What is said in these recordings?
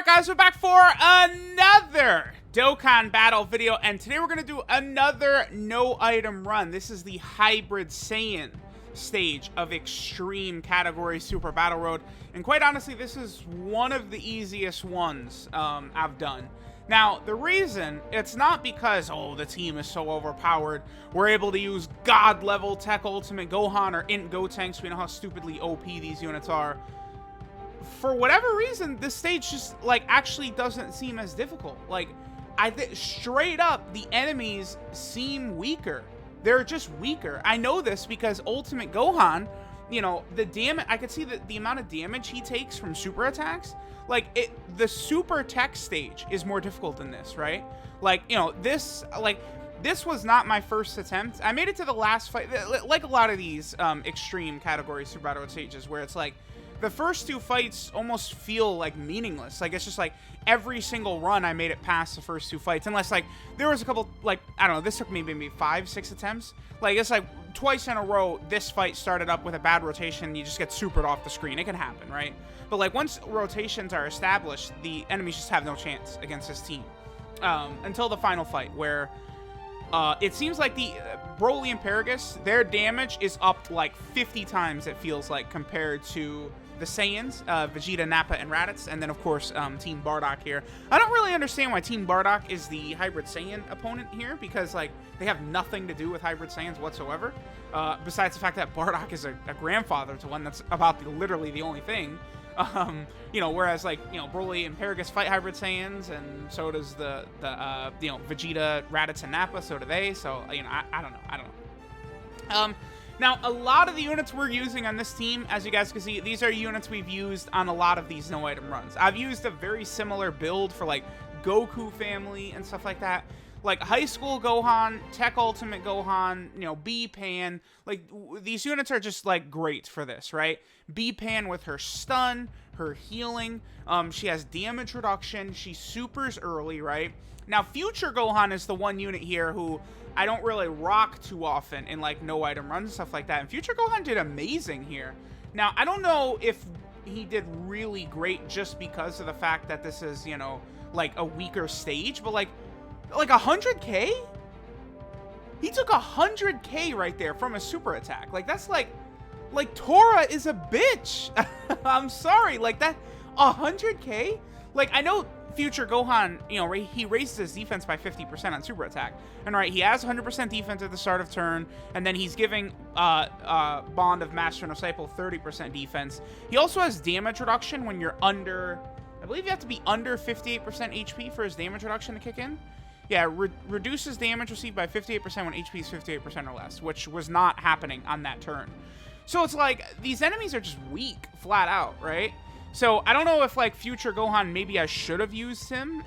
Alright guys, we're back for another Dokkan battle video, and today we're going to do another no item run. This is the Hybrid Saiyan stage of Extreme Category Super Battle Road, and quite honestly, this is one of the easiest ones I've done. Now, the reason, it's not because, oh, the team is so overpowered, we're able to use God-level Tech Ultimate Gohan or Int Gotenks, we know how stupidly OP these units are. For whatever reason, this stage just, like, actually doesn't seem as difficult. Like, straight up, the enemies seem weaker. They're just weaker. I know this because Ultimate Gohan, you know, the damage, I could see the amount of damage he takes from super attacks. Like, the super tech stage is more difficult than this, right? Like, you know, this was not my first attempt. I made it to the last fight, like a lot of these extreme category Super Battle Road stages, where it's like, the first two fights almost feel like meaningless. Like, it's just like every single run I made it past the first two fights. Unless, like, there was a couple, like, I don't know, this took me maybe 5-6 attempts. Like, it's like twice in a row, this fight started up with a bad rotation, you just get supered off the screen. It can happen, right? But, like, once rotations are established, the enemies just have no chance against this team. Until the final fight, where it seems like the Broly and Paragus, their damage is up like 50 times, it feels like, compared to the Saiyans, Vegeta, Nappa, and Raditz, and then, of course, Team Bardock here. I don't really understand why Team Bardock is the Hybrid Saiyan opponent here, because, like, they have nothing to do with Hybrid Saiyans whatsoever, besides the fact that Bardock is a grandfather to one. That's about literally the only thing. You know, whereas, like, you know, Broly and Paragus fight Hybrid Saiyans, and so does the you know, Vegeta, Raditz, and Nappa, so do they, so, you know, I don't know. Now, a lot of the units we're using on this team, as you guys can see, these are units we've used on a lot of these no-item runs. I've used a very similar build for, like, Goku family and stuff like that. Like, High School Gohan, Tech Ultimate Gohan, you know, B-Pan. Like, these units are just, like, great for this, right? B-Pan with her stun, her healing. She has damage reduction. She supers early, right? Now, Future Gohan is the one unit here who I don't really rock too often in, like, no-item runs and stuff like that. And Future Gohan did amazing here. Now, I don't know if he did really great just because of the fact that this is, you know, like, a weaker stage. But, like 100k? He took 100k right there from a super attack. Like, that's like Tora is a bitch. I'm sorry. Like, that 100k? Like, I know Future Gohan, you know, he raises his defense by 50% on super attack. And, right, he has 100% defense at the start of turn, and then he's giving Bond of Master and Disciple 30% defense. He also has damage reduction when you're under, I believe you have to be under 58% HP for his damage reduction to kick in. Yeah, reduces damage received by 58% when HP is 58% or less, which was not happening on that turn. So it's like, these enemies are just weak, flat out, right? So I don't know if, like, Future Gohan, maybe I should have used him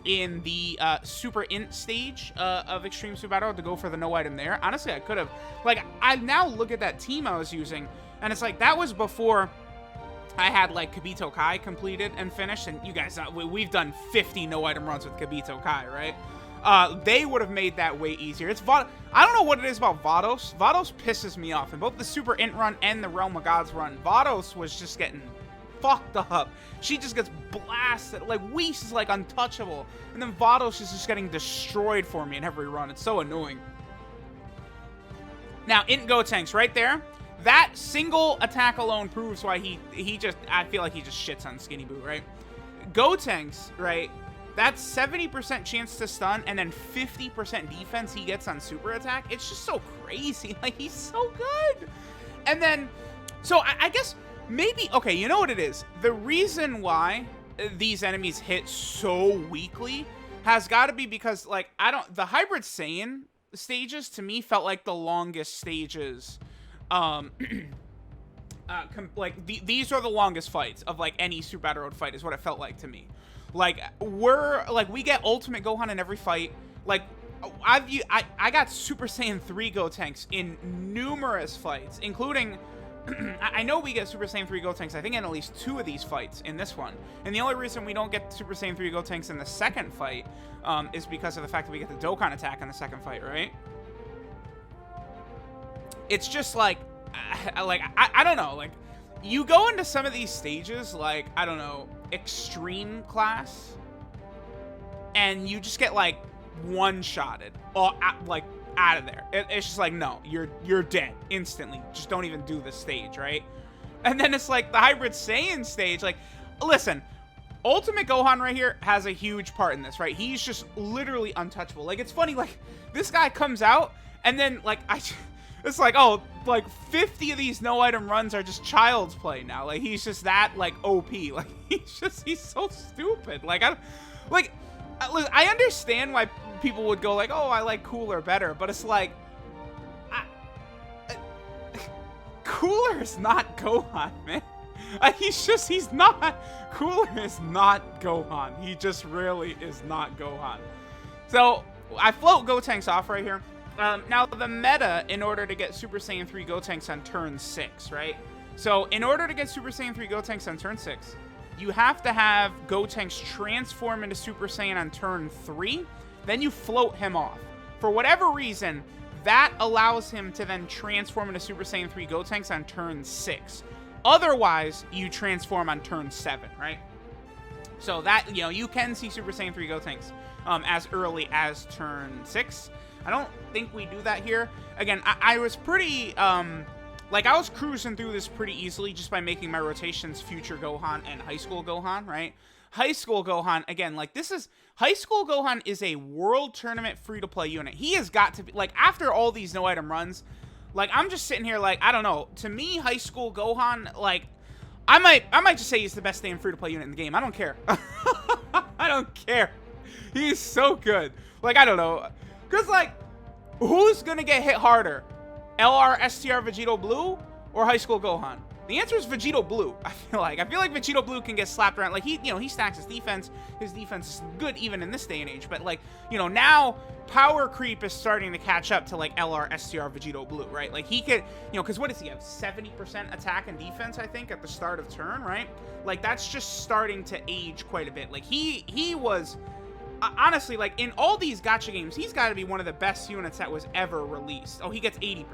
in the Super Int stage of Extreme Super Battle to go for the no item there. Honestly, I could have. Like, I now look at that team I was using, and it's like, that was before I had, like, Kibito Kai completed and finished, and you guys, we've done 50 no-item runs with Kibito Kai, right? They would have made that way easier. It's I don't know what it is about Vados. Vados pisses me off. In both the Super Int run and the Realm of Gods run, Vados was just getting fucked up. She just gets blasted. Like, Whis is, like, untouchable, and then Vados is just getting destroyed for me in every run. It's so annoying. Now, Int Gotenks right there. That single attack alone proves why he just, I feel like he just shits on Skinny Boo, right? Gotenks, right? That's 70% chance to stun, and then 50% defense he gets on super attack. It's just so crazy. Like, he's so good. And then, so I guess maybe, okay, you know what it is? The reason why these enemies hit so weakly has got to be because, like, the Hybrid Saiyan stages to me felt like the longest stages. These are the longest fights of, like, any Super Battle Road fight is what it felt like to me. Like, we get Ultimate Gohan in every fight. Like, I got Super Saiyan 3 Gotenks in numerous fights, including, I know we get Super Saiyan 3 Gotenks, I think, in at least 2 of these fights in this one. And the only reason we don't get Super Saiyan 3 Gotenks in the second fight is because of the fact that we get the Dokkan attack in the second fight, right? It's just like, I don't know, like, you go into some of these stages, like, I don't know, extreme class and you just get like one-shotted or like out of there. It's just like, no, you're dead instantly. Just don't even do the stage, right? And then it's like the Hybrid Saiyan stage. Like, listen, Ultimate Gohan right here has a huge part in this, right? He's just literally untouchable. Like, it's funny, like, this guy comes out, and then, like, it's like, oh, like, 50 of these no-item runs are just child's play now. Like, he's just that, like, OP. Like, he's so stupid. Like, I understand why people would go, like, oh, I like Cooler better, but it's like, Cooler is not Gohan, man. He's not. Cooler is not Gohan. He just really is not Gohan. So, I float Gotenks off right here. Now, the meta, in order to get Super Saiyan 3 Gotenks on turn 6, right? So, in order to get Super Saiyan 3 Gotenks on turn 6, you have to have Gotenks transform into Super Saiyan on turn 3, then you float him off. For whatever reason, that allows him to then transform into Super Saiyan 3 Gotenks on turn 6. Otherwise, you transform on turn 7, right? So that, you know, you can see Super Saiyan 3 Gotenks as early as turn 6. I don't think we do that here. Again, I was pretty, like, I was cruising through this pretty easily just by making my rotations Future Gohan and High School Gohan, right? High School Gohan, again, like, High School Gohan is a World Tournament free-to-play unit. He has got to be, like, after all these no-item runs, like, I'm just sitting here like, I don't know. To me, High School Gohan, like, I might just say he's the best damn free-to-play unit in the game. I don't care. I don't care. He's so good. Like, I don't know. Because, like, who's going to get hit harder? LR STR Vegito Blue or High School Gohan? The answer is Vegito Blue. I feel like Vegito Blue can get slapped around. Like, he stacks his defense. His defense is good even in this day and age. But, like, you know, now power creep is starting to catch up to, like, LR STR Vegito Blue, right? Like, he could, you know, because what does he have? 70% attack and defense, I think, at the start of turn, right? Like, that's just starting to age quite a bit. Like, he was, honestly, like, in all these gacha games, he's got to be one of the best units that was ever released. Oh, he gets 80%.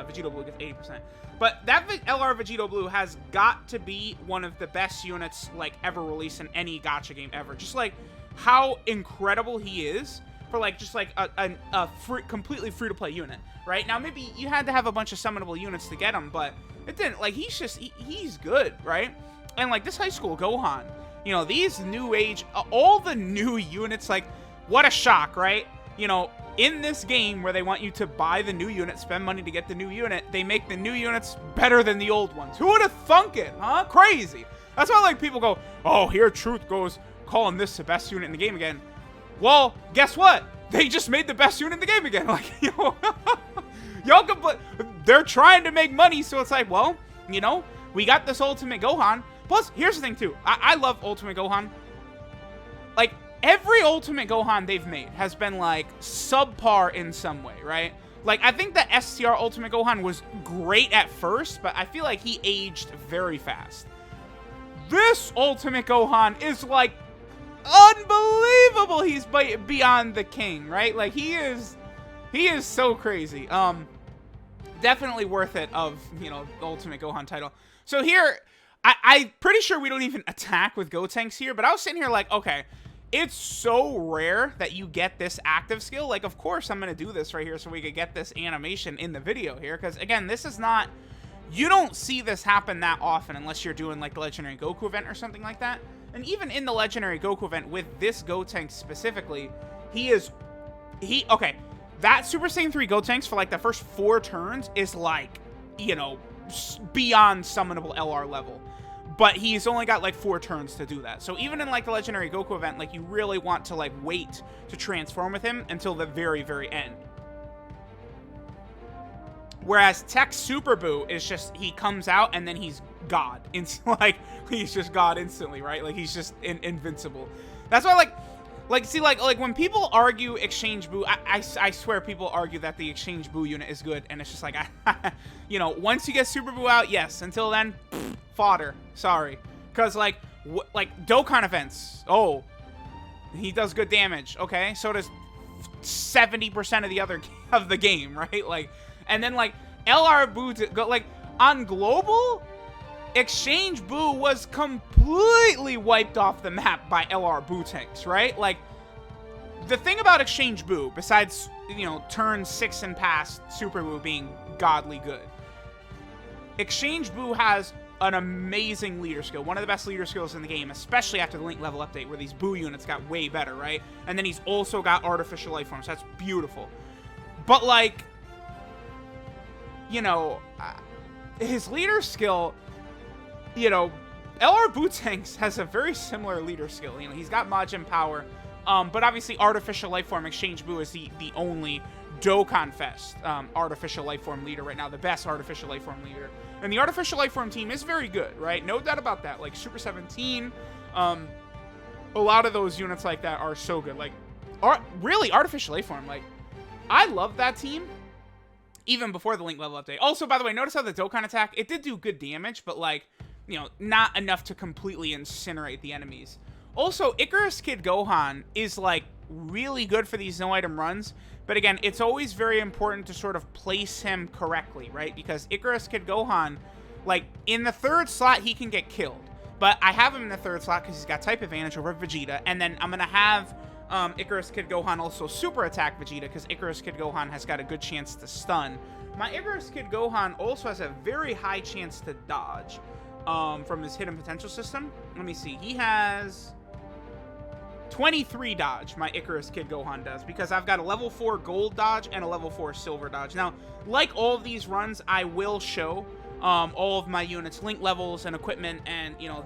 Vegito Blue gets 80%. But that LR Vegito Blue has got to be one of the best units, like, ever released in any gacha game ever. Just, like, how incredible he is for, like, just, like, a completely free-to-play unit, right? Now, maybe you had to have a bunch of summonable units to get him, but it didn't. Like, he's good, right? And, like, this High School Gohan, you know, these new age, all the new units, like, what a shock, right? You know, in this game where they want you to buy the new unit, spend money to get the new unit, they make the new units better than the old ones. Who would have thunk it, huh? Crazy. That's why, like, people go, oh, here Truth goes calling this the best unit in the game again. Well, guess what? They just made the best unit in the game again. Like, you know, y'all can put, they're trying to make money, so it's like, well, you know, we got this Ultimate Gohan. Plus, here's the thing, too. I love Ultimate Gohan. Like, every Ultimate Gohan they've made has been, like, subpar in some way, right? Like, I think the STR Ultimate Gohan was great at first, but I feel like he aged very fast. This Ultimate Gohan is, like, unbelievable. He's beyond the king, right? Like, he is so crazy. Definitely worth it of, you know, the Ultimate Gohan title. So here, I'm pretty sure we don't even attack with Gotenks here, but I was sitting here like, okay, it's so rare that you get this active skill. Like, of course, I'm going to do this right here so we could get this animation in the video here. Because, again, this is not... You don't see this happen that often unless you're doing, like, the Legendary Goku event or something like that. And even in the Legendary Goku event with this Gotenks specifically, okay, that Super Saiyan 3 Gotenks for, like, the first 4 turns is, like, you know, beyond summonable LR level. But he's only got, like, 4 turns to do that. So even in, like, the Legendary Goku event, like, you really want to, like, wait to transform with him until the very, very end. Whereas Tech Super Buu is just, he comes out and then he's God. Like, he's just God instantly, right? Like, he's just invincible. That's why, see, when people argue Exchange Buu, I swear people argue that the Exchange Buu unit is good. And it's just like, you know, once you get Super Buu out, yes. Until then, fodder. Sorry. Because, like Dokkan events. Oh, he does good damage. Okay, so does 70% of the other of the game, right? Like, and then, like, LR Buu, like, on global, Exchange Boo was completely wiped off the map by LR Boo tanks, right? Like, the thing about Exchange Boo, besides, you know, turn 6 and past Super Boo being godly good, Exchange Boo has an amazing leader skill, one of the best leader skills in the game, especially after the Link level update, where these Boo units got way better, right? And then he's also got artificial life forms. That's beautiful. But, like, you know, his leader skill, you know, LR Boo tanks has a very similar leader skill. You know, he's got Majin power, but obviously artificial life form Exchange Boo is the only Dokkan Fest artificial life form leader right now, the best artificial life form leader. And the artificial life form team is very good, right? No doubt about that. Like Super 17, a lot of those units like that are so good. Like, really, artificial life form, like, I love that team even before the Link level update. Also, by the way, notice how the Dokkan attack, it did do good damage, but, like, you know, not enough to completely incinerate the enemies. Also, Icarus Kid Gohan is, like, really good for these no-item runs. But again, it's always very important to sort of place him correctly, right? Because Icarus Kid Gohan, like, in the 3rd slot, he can get killed. But I have him in the 3rd slot because he's got type advantage over Vegeta. And then I'm going to have Icarus Kid Gohan also super attack Vegeta because Icarus Kid Gohan has got a good chance to stun. My Icarus Kid Gohan also has a very high chance to dodge from his hidden potential system. Let me see. He has 23 dodge, my Icarus Kid Gohan does, because I've got a level 4 gold dodge and a level 4 silver dodge. Now, like all of these runs, I will show all of my units, link levels and equipment, and, you know,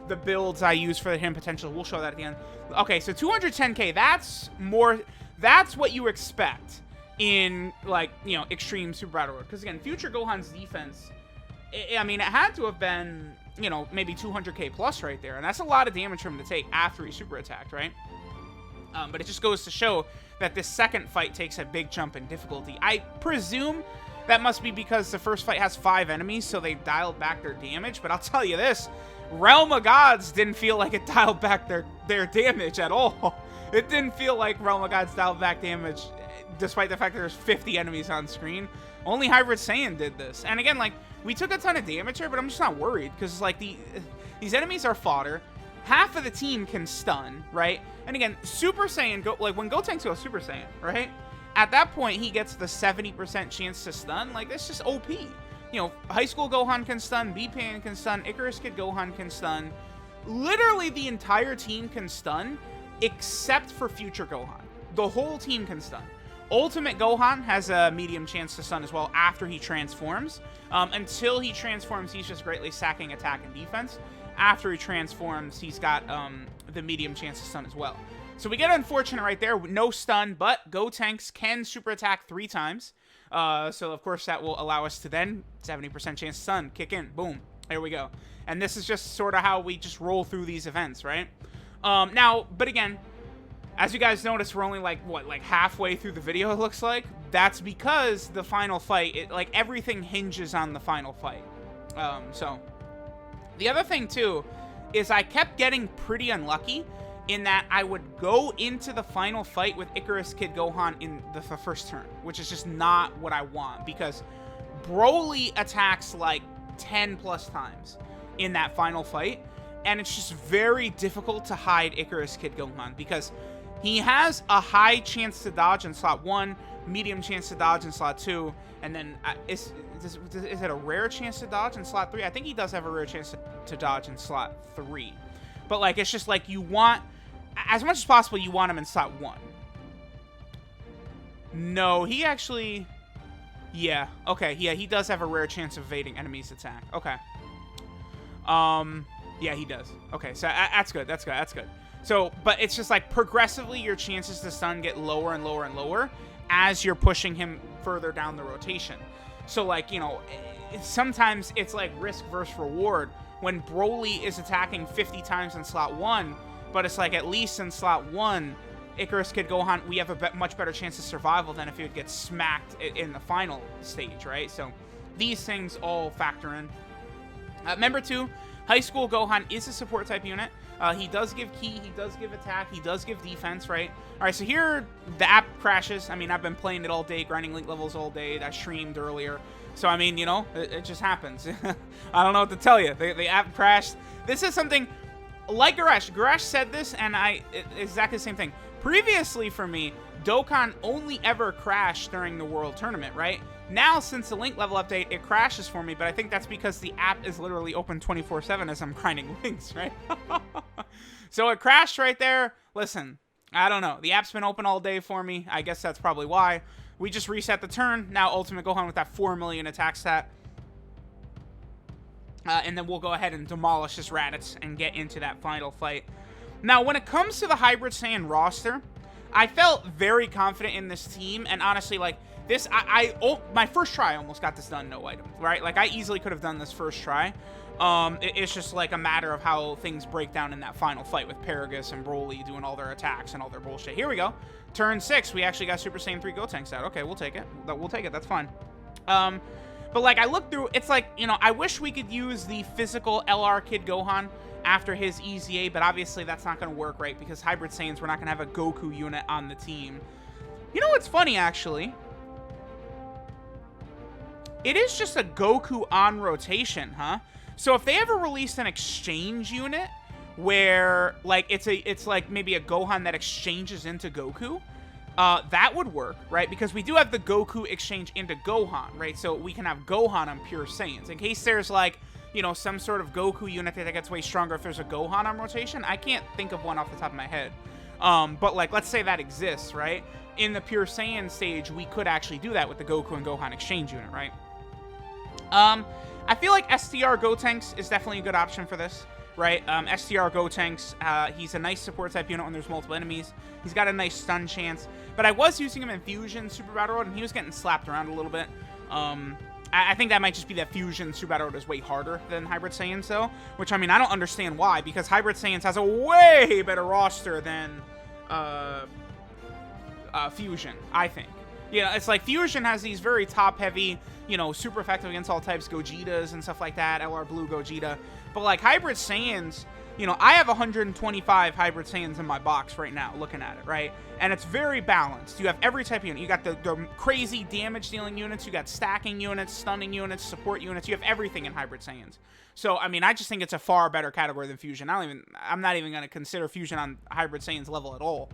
the builds I use for the hidden potential. We'll show that at the end. Okay, so 210k, that's what you expect in, like, you know, Extreme Super Battle Road. Because, again, Future Gohan's defense, I mean, it had to have been, you know, maybe 200k plus right there. And that's a lot of damage for him to take after he super attacked, right? But it just goes to show that this second fight takes a big jump in difficulty. I presume that must be because the first fight has 5 enemies, so they dialed back their damage. But I'll tell you this, Realm of Gods didn't feel like it dialed back their damage at all. It didn't feel like Realm of Gods dialed back damage, despite the fact that there's 50 enemies on screen. Only Hybrid Saiyan did this. And again, like, we took a ton of damage here, but I'm just not worried, because, like, these enemies are fodder. Half of the team can stun, right? And again, Super Saiyan, like, when Gotenks goes Super Saiyan, right? At that point, he gets the 70% chance to stun. Like, that's just OP. You know, High School Gohan can stun, B-Pan can stun, Icarus Kid Gohan can stun. Literally, the entire team can stun, except for Future Gohan. The whole team can stun. Ultimate Gohan has a medium chance to stun as well after he transforms. Until he transforms, he's just greatly sacking attack and defense. After he transforms, he's got the medium chance to stun as well. So we get unfortunate right there. No stun, but Gotenks can super attack 3 times. So, of course, that will allow us to then 70% chance to stun. Kick in. Boom. There we go. And this is just sort of how we just roll through these events, right? Now, but again, as you guys notice, we're only, like, what, like halfway through the video, it looks like? That's because the final fight, like, everything hinges on the final fight. So, the other thing, too, is I kept getting pretty unlucky in that I would go into the final fight with Icarus Kid Gohan in the first turn, which is just not what I want, because Broly attacks, like, 10 plus times in that final fight, and it's just very difficult to hide Icarus Kid Gohan, because he has a high chance to dodge in slot 1, medium chance to dodge in slot 2, and then is it a rare chance to dodge in slot 3? I think he does have a rare chance to dodge in slot 3. But, like, it's just like you want, as much as possible, you want him in slot 1. No, he actually, yeah, okay, yeah, he does have a rare chance of evading enemies' attack. Okay. Yeah, he does. Okay, so that's good, that's good, that's good. So, but it's just like progressively your chances to stun get lower and lower and lower as you're pushing him further down the rotation. So, like, you know, sometimes it's like risk versus reward when Broly is attacking 50 times in slot 1, but it's like at least in slot 1, Icarus Kid Gohan, we have a much better chance of survival than if he would get smacked in the final stage, right? So these things all factor in. Member 2, High School Gohan is a support type unit. He does give ki, he does give attack, he does give defense, right? All right, so here the app crashes. I mean, I've been playing it all day, grinding link levels all day. I streamed earlier. So, I mean, you know, it just happens. I don't know what to tell you. The app crashed. This is something like Garesh. Garesh said this, and exactly the same thing. Previously for me, Dokkan only ever crashed during the World Tournament, right? Now, since the link level update, it crashes for me, but I think that's because the app is literally open 24/7 as I'm grinding links, right? So it crashed right there. Listen, I don't know. The app's been open all day for me. I guess that's probably why. We just reset the turn. Now Ultimate Gohan with that 4 million attack stat. And then we'll go ahead and demolish this Raditz and get into that final fight. Now, when it comes to the Hybrid Saiyan roster, I felt very confident in this team, and honestly, like, this, my first try, I almost got this done, no item, right? Like, I easily could have done this first try. It's just, like, a matter of how things break down in that final fight with Paragus and Broly doing all their attacks and all their bullshit. Here we go. Turn 6, we actually got Super Saiyan 3 Gotenks out. Okay, we'll take it. We'll take it, that's fine. But, like, I looked through, it's like, you know, I wish we could use the physical LR Kid Gohan after his EZA, but obviously that's not going to work, right? Because Hybrid Saiyans, we're not going to have a Goku unit on the team. You know what's funny, actually? It is just a Goku on rotation, huh? So if they ever released an exchange unit where, like, it's like maybe a Gohan that exchanges into Goku, that would work, right? Because we do have the Goku exchange into Gohan, right? So we can have Gohan on pure Saiyans. In case there's, like, you know, some sort of Goku unit that gets way stronger if there's a Gohan on rotation. I can't think of one off the top of my head. But, like, let's say that exists, right? In the pure Saiyan stage, we could actually do that with the Goku and Gohan exchange unit, right? I feel like STR Gotenks is definitely a good option for this, right? STR Gotenks, he's a nice support type unit when there's multiple enemies. He's got a nice stun chance. But I was using him in Fusion Super Battle Road, and he was getting slapped around a little bit. I think that might just be that Fusion Super Battle Road is way harder than Hybrid Saiyans, though. Which, I mean, I don't understand why, because Hybrid Saiyans has a way better roster than Fusion, I think. Yeah, it's like Fusion has these very top-heavy, you know, super effective against all types Gogetas and stuff like that, LR Blue Gogeta. But, like, Hybrid Saiyans, you know, I have 125 Hybrid Saiyans in my box right now, looking at it, right? And it's very balanced. You have every type of unit. You got the crazy damage-dealing units. You got stacking units, stunning units, support units. You have everything in Hybrid Saiyans. So, I mean, I just think it's a far better category than Fusion. I'm not even going to consider Fusion on Hybrid Saiyans level at all.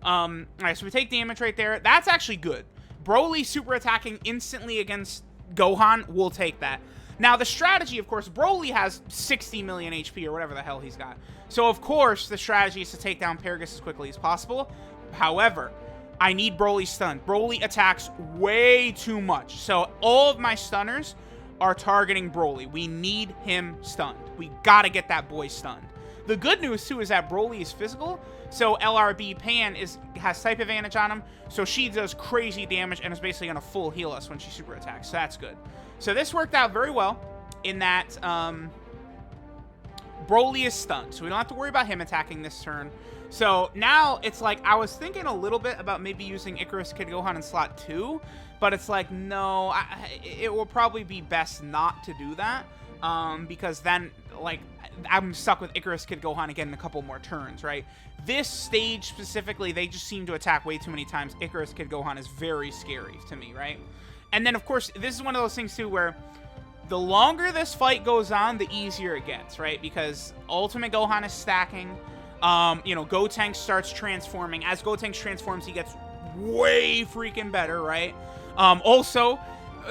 All right, so we take damage right there. That's actually good. Broly super attacking instantly against Gohan, we'll take that. Now, the strategy, of course, Broly has 60 million HP or whatever the hell he's got. So, of course, the strategy is to take down Paragus as quickly as possible. However, I need Broly stunned. Broly attacks way too much. So, all of my stunners are targeting Broly. We need him stunned. We gotta get that boy stunned. The good news, too, is that Broly is physical, so LRB Pan has type advantage on him, so she does crazy damage and is basically going to full heal us when she super attacks, so that's good. So this worked out very well in that Broly is stunned, so we don't have to worry about him attacking this turn. So now it's like, I was thinking a little bit about maybe using Icarus Kid Gohan in slot 2, but it's like, no, it will probably be best not to do that, because then, like, I'm stuck with Icarus Kid Gohan again in a couple more turns, right? This stage specifically, they just seem to attack way too many times. Icarus Kid Gohan is very scary to me, right? And then, of course, this is one of those things, too, where the longer this fight goes on, the easier it gets, right? Because Ultimate Gohan is stacking. You know, Gotenks starts transforming. As Gotenks transforms, he gets way freaking better, right? Also,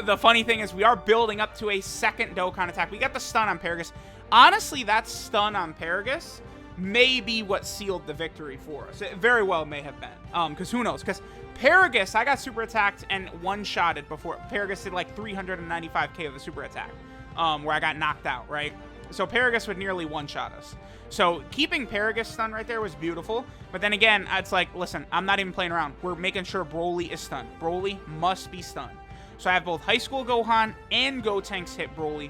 the funny thing is we are building up to a second Dokkan attack. We got the stun on Paragus. Honestly, that stun on Paragus may be what sealed the victory for us. It very well may have been. Because who knows? Because Paragus, I got super attacked and one-shotted before. Paragus did like 395k of the super attack, where I got knocked out, right? So Paragus would nearly one-shot us. So keeping Paragus stunned right there was beautiful. But then again, it's like, listen, I'm not even playing around. We're making sure Broly is stunned. Broly must be stunned. So I have both High School Gohan and Gotenks hit Broly.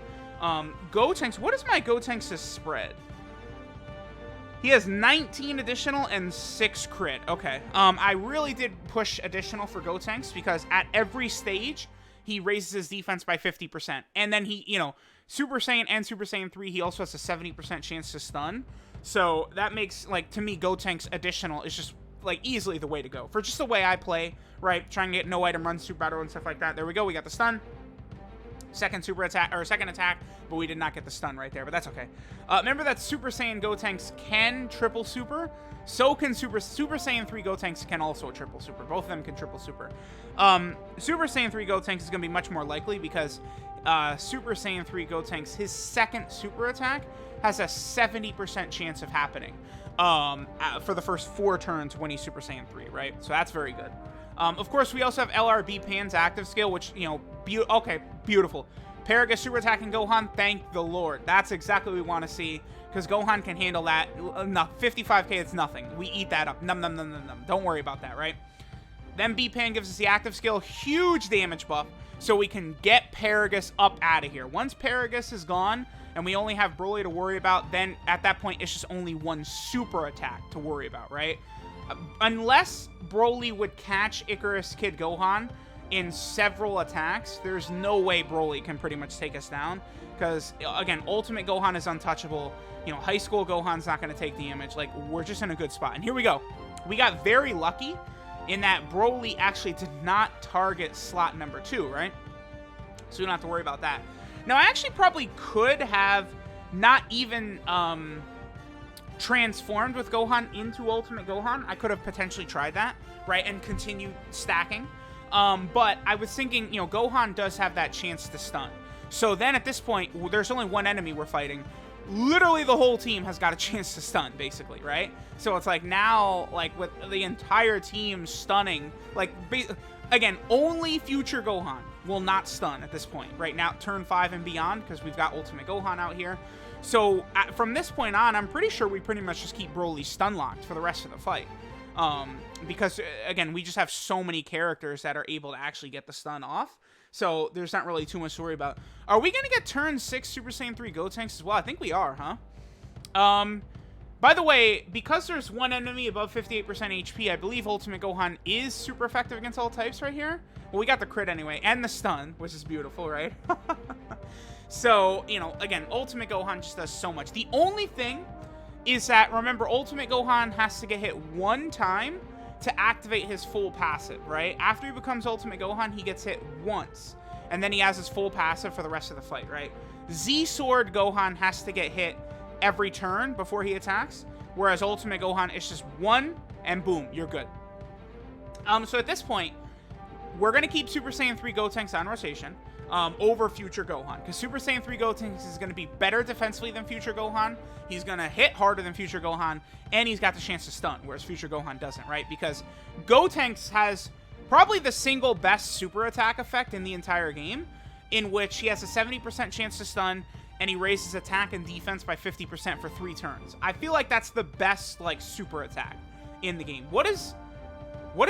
Gotenks, what is my Gotenks' spread? He has 19 additional and 6 crit. Okay. I really did push additional for Gotenks because at every stage, he raises his defense by 50%. And then he, you know, Super Saiyan and Super Saiyan 3, he also has a 70% chance to stun. So that makes, like, to me, Gotenks additional is just, like, easily the way to go. For just the way I play, right? Trying to get no item runs, super battle, and stuff like that. There we go. We got the stun. Second super attack, or second attack, but we did not get the stun right there, but that's okay. Remember that Super Saiyan Gotenks can triple super. So can Super Saiyan 3 Gotenks can also triple super. Both of them can triple super. Super Saiyan 3 Gotenks is going to be much more likely because Super Saiyan 3 Gotenks, his second super attack has a 70% chance of happening for the first 4 turns when he's Super Saiyan 3, right? So that's very good. Of course, we also have LRB Pan's active skill, which, you know, okay, beautiful. Paragus super attacking Gohan, thank the Lord. That's exactly what we want to see, because Gohan can handle that. No, 55k, it's nothing. We eat that up. Num, num, num, num, num. Don't worry about that, right? Then B-Pan gives us the active skill, huge damage buff, so we can get Paragus up out of here. Once Paragus is gone, and we only have Broly to worry about, then at that point, it's just only one super attack to worry about, right? Unless Broly would catch Icarus Kid Gohan in several attacks, there's no way Broly can pretty much take us down. Because, again, Ultimate Gohan is untouchable. You know, High School Gohan's not going to take damage. Like, we're just in a good spot. And here we go. We got very lucky in that Broly actually did not target slot number 2, right? So we don't have to worry about that. Now, I actually probably could have not even transformed with Gohan into Ultimate Gohan. I could have potentially tried that, right, and continued stacking. But I was thinking, you know, Gohan does have that chance to stun. So then at this point, there's only one enemy we're fighting. Literally the whole team has got a chance to stun, basically, right? So it's like now, like, with the entire team stunning, like, again, only future Gohan will not stun at this point. Right now, turn 5 and beyond, because we've got Ultimate Gohan out here. So from this point on, I'm pretty sure we pretty much just keep Broly stun locked for the rest of the fight. Because, again, we just have so many characters that are able to actually get the stun off. So there's not really too much to worry about. Are we going to get turn 6 Super Saiyan 3 Gotenks as well? I think we are, huh? By the way, because there's one enemy above 58% HP, I believe Ultimate Gohan is super effective against all types right here. Well, we got the crit anyway, and the stun, which is beautiful, right? So, you know, again, Ultimate Gohan just does so much. The only thing is that, remember, Ultimate Gohan has to get hit one time to activate his full passive, right? After he becomes Ultimate Gohan, he gets hit once, and then he has his full passive for the rest of the fight, right? Z-Sword Gohan has to get hit every turn before he attacks, whereas Ultimate Gohan is just one, and boom, you're good. So at this point, we're going to keep Super Saiyan 3 Gotenks on rotation over Future Gohan, because Super Saiyan 3 Gotenks is going to be better defensively than Future Gohan. He's going to hit harder than Future Gohan, and he's got the chance to stun, whereas Future Gohan doesn't, right? Because Gotenks has probably the single best super attack effect in the entire game, in which he has a 70% chance to stun, and he raises attack and defense by 50% for 3 turns. I feel like that's the best, like, super attack in the game. What does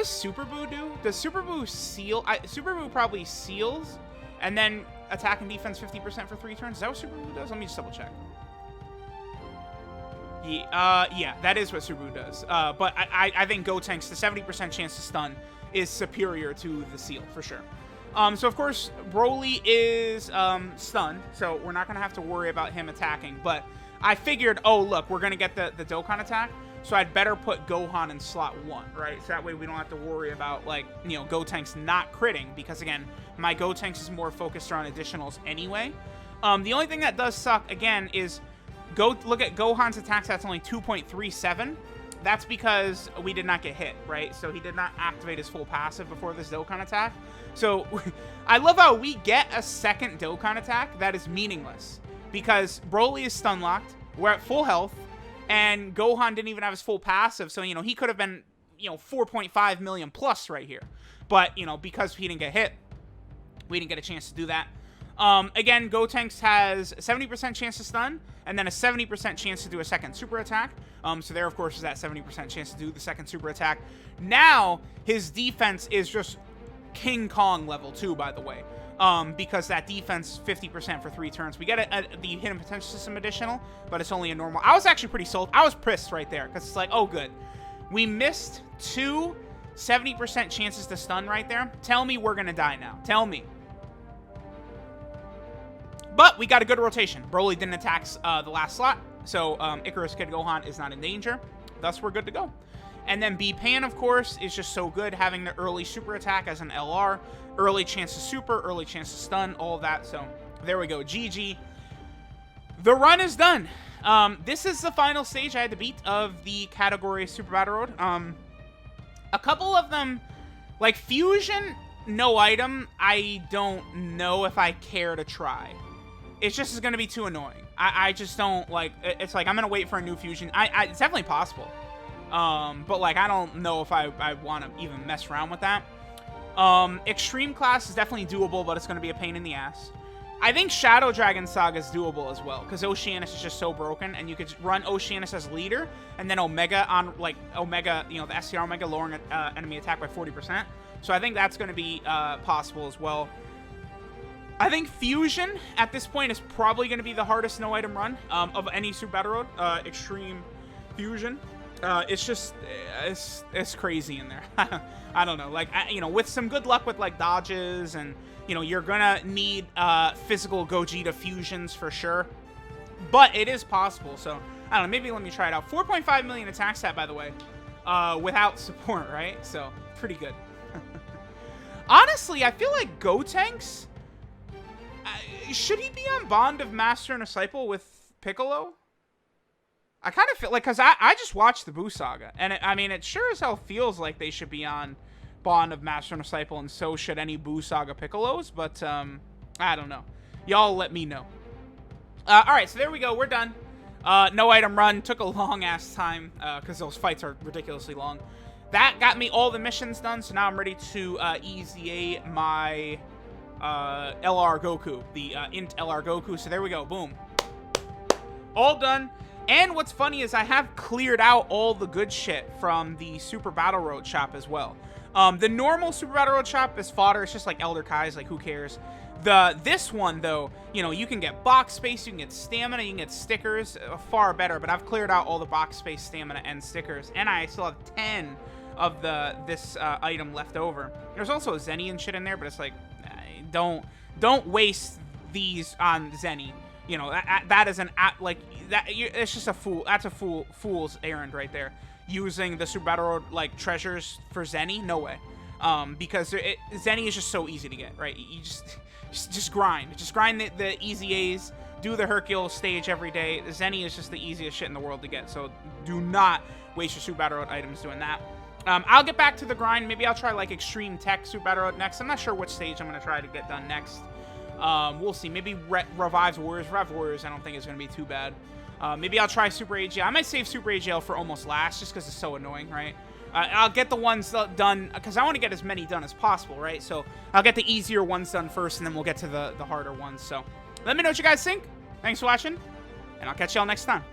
Super Boo do? Does Super Boo seal? Super Boo probably seals, and then attack and defense 50% for 3 turns. Is that what Super Boo does? Let me just double check. Yeah, that is what Super Boo does. But I think Gotenks, the 70% chance to stun is superior to the seal, for sure. So, of course, Broly is stunned, so we're not going to have to worry about him attacking. But I figured, oh, look, we're going to get the Dokkan attack, so I'd better put Gohan in slot 1, right? So that way we don't have to worry about, like, you know, Gotenks not critting, because, again, my Gotenks is more focused around additionals anyway. The only thing that does suck, again, is look at Gohan's attack stats, only 2.37. That's because we did not get hit, right? So he did not activate his full passive before this Dokkan attack. So I love how we get a second Dokkan attack that is meaningless, because Broly is stun locked, we're at full health, and Gohan didn't even have his full passive, so, you know, he could have been, you know, 4.5 million plus right here. But, you know, because he didn't get hit, we didn't get a chance to do that. Again, Gotenks has a 70% chance to stun, and then a 70% chance to do a second super attack. So there, of course, is that 70% chance to do the second super attack. Now, his defense is just King Kong level 2, by the way. Because that defense 50% for 3 turns. We get the hidden potential system additional, but it's only a normal. I was actually pretty sold. I was pissed right there, because it's like, oh, good. We missed 2 70% chances to stun right there. Tell me we're going to die now. Tell me. But we got a good rotation. Broly didn't attack the last slot. So Icarus Kid Gohan is not in danger. Thus, we're good to go. And then B-Pan, of course, is just so good, having the early super attack as an LR, early chance to super, early chance to stun, all of that. So there we go. GG. The run is done. This is the final stage I had to beat of the category Super Battle Road. A couple of them, like Fusion, no item, I don't know if I care to try. It's just going to be too annoying. I just don't, like, it's like I'm going to wait for a new Fusion. It's definitely possible. But, like, I don't know if I want to even mess around with that. Extreme class is definitely doable, but it's going to be a pain in the ass. I think Shadow Dragon Saga is doable as well, because Oceanus is just so broken, and you could run Oceanus as leader, and then Omega on, like, Omega, you know, the SCR Omega lowering enemy attack by 40%. So I think that's going to be possible as well. I think Fusion, at this point, is probably going to be the hardest no-item run of any Super Battle Road. Extreme Fusion. It's just, it's crazy in there. I don't know. Like, you know, with some good luck with, like, dodges and, you know, you're gonna need physical Gogeta fusions for sure. But it is possible, so, I don't know, maybe let me try it out. 4.5 million attack stat, by the way, without support, right? So, pretty good. Honestly, I feel like Gotenks, should he be on Bond of Master and Disciple with Piccolo? I kind of feel like, because I just watched the Buu Saga, and I mean, it sure as hell feels like they should be on Bond of Master and Disciple, and so should any Buu Saga Piccolos, but I don't know. Y'all let me know. Alright, so there we go. We're done. No item run. Took a long-ass time, because those fights are ridiculously long. That got me all the missions done, so now I'm ready to easy my LR Goku, the Int LR Goku. So there we go. Boom. All done. And what's funny is I have cleared out all the good shit from the Super Battle Road shop as well. The normal Super Battle Road shop is fodder. It's just like Elder Kai's, like, who cares? This one, though, you know, you can get box space, you can get stamina, you can get stickers, far better. But I've cleared out all the box space, stamina, and stickers. And I still have 10 of this item left over. There's also a Zenny and shit in there, but it's like, don't waste these on Zenny. You know, that is it's just a fool. That's a fool's errand right there. Using the Super Battle Road, like, treasures for Zenny, no way. Because Zenny is just so easy to get, right? You just grind. Just grind the easy A's. Do the Hercule stage every day. The Zenny is just the easiest shit in the world to get. So do not waste your Super Battle Road items doing that. I'll get back to the grind. Maybe I'll try, like, Extreme Tech Super Battle Road next. I'm not sure which stage I'm going to try to get done next. We'll see. Maybe Revives Warriors. Rev Warriors I don't think is going to be too bad. Maybe I'll try Super AGL. I might save Super AGL for almost last, just because it's so annoying, right? I'll get the ones done, because I want to get as many done as possible, right? So I'll get the easier ones done first, and then we'll get to the harder ones. So let me know what you guys think. Thanks for watching, and I'll catch y'all next time.